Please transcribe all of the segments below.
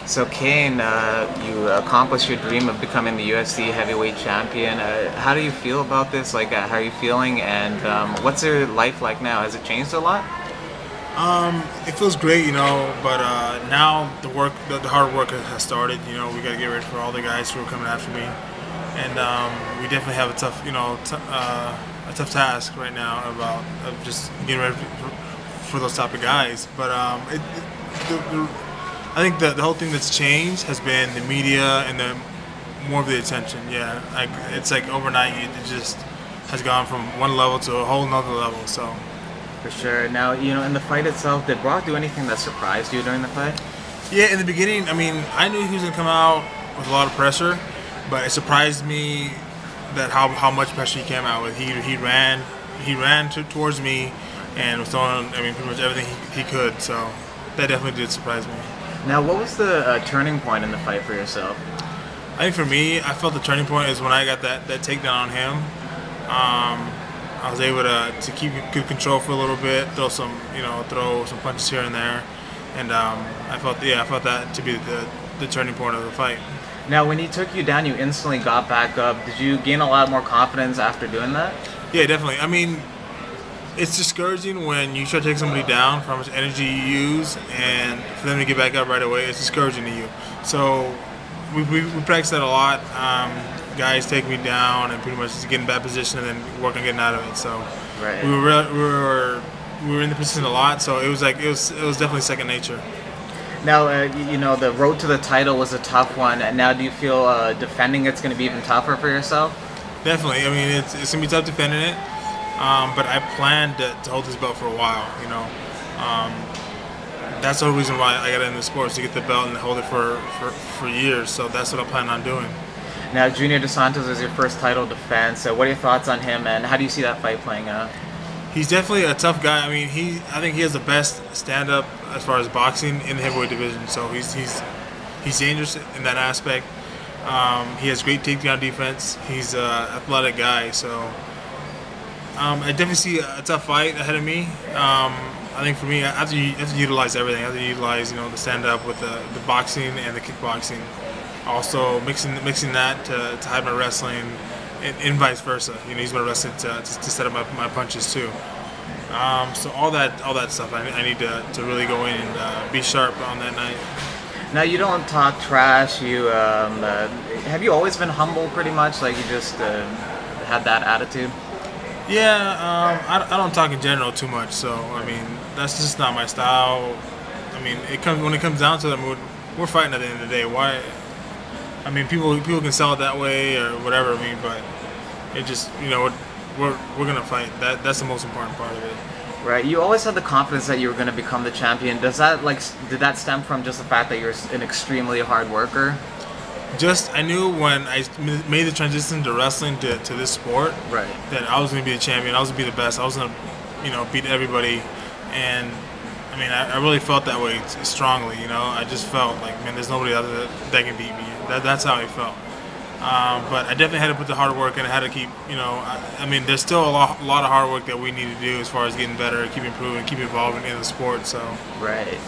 So Cain, you accomplished your dream of becoming the UFC heavyweight champion. How do you feel about this? How are you feeling? And what's your life like now? Has it changed a lot? It feels great, but now the hard work has started. We got to get ready for all the guys who are coming after me, and we definitely have a tough task right now of just getting ready for those type of guys. But I think the whole thing that's changed has been the media and the more of the attention. Yeah, it's like overnight it just has gone from one level to a whole nother level. So. For sure. Now, in the fight itself, did Brock do anything that surprised you during the fight? Yeah, in the beginning, I knew he was going to come out with a lot of pressure, but it surprised me that how much pressure he came out with. He ran towards me and was throwing, pretty much everything he could. So that definitely did surprise me. Now, what was the turning point in the fight for yourself? I think for me, I felt the turning point is when I got that takedown on him. I was able to keep good control for a little bit, throw some punches here and there, and I felt that to be the turning point of the fight. Now, when he took you down, you instantly got back up. Did you gain a lot more confidence after doing that? Yeah, definitely. It's discouraging when you try to take somebody down for how much energy you use, and for them to get back up right away, it's discouraging to you. So we practice that a lot. Guys take me down and pretty much just get in bad position and then work on getting out of it. So right. we were in the position a lot. So it was definitely second nature. Now the road to the title was a tough one. And now do you feel defending it's going to be even tougher for yourself? Definitely. It's going to be tough defending it. But I planned to hold this belt for a while. That's the whole reason why I got into the sports, to get the belt and hold it for years. So that's what I plan on doing. Now, Junior Santos is your first title defense. So what are your thoughts on him, and how do you see that fight playing out? He's definitely a tough guy. I think he has the best stand-up as far as boxing in the heavyweight division. So he's dangerous in that aspect. He has great takedown defense. He's an athletic guy. So I definitely see a tough fight ahead of me. I think for me, I have to utilize everything. I have to utilize the stand-up with the boxing and the kickboxing. Also mixing that to hide my wrestling, and vice versa. He's my wrestling to set up my punches too. So all that stuff, I need to really go in and be sharp on that night. Now, you don't talk trash. Have you always been humble, pretty much? Like you just had that attitude? Yeah, I don't talk in general too much. So that's just not my style. When it comes down to it, we're fighting at the end of the day. Why? People can sell it that way or whatever. But it just we're gonna fight. That's the most important part of it. Right. You always had the confidence that you were going to become the champion. Did that stem from just the fact that you're an extremely hard worker? I knew when I made the transition to wrestling to this sport, right, that I was going to be the champion. I was going to be the best. I was going to beat everybody, and I really felt that way strongly. I just felt like, man, there's nobody out there that can beat me. That's how I felt. But I definitely had to put the hard work in. I had to keep, there's still a lot of hard work that we need to do as far as getting better, keep improving, keep evolving in the sport. So right.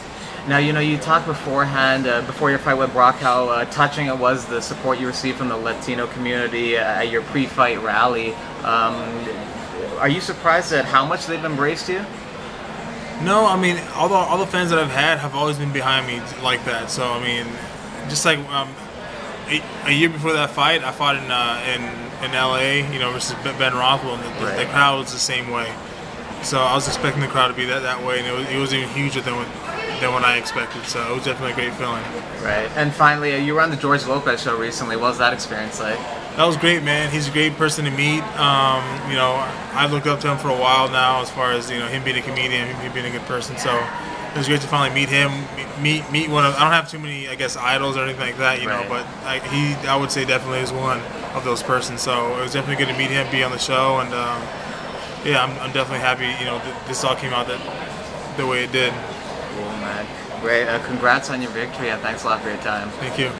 Now, you talked beforehand, before your fight with Brock, how touching it was the support you received from the Latino community at your pre-fight rally. Are you surprised at how much they've embraced you? No, all the fans that I've had have always been behind me like that. So, just like a year before that fight, I fought in LA, versus Ben Rothwell, and the crowd was the same way. So I was expecting the crowd to be that way, and it was even huger than what I expected. So it was definitely a great feeling. Right. And finally, you were on the George Lopez show recently. What was that experience like? That was great, man. He's a great person to meet. I've looked up to him for a while now, as far as him being a comedian, him being a good person. So it was great to finally meet him. Meet one of. I don't have too many, idols or anything like that, right, but I would say definitely is one of those persons. So it was definitely good to meet him, be on the show, and yeah, I'm definitely happy. This all came out the way it did. Cool, man. Great. Congrats on your victory, and thanks a lot for your time. Thank you.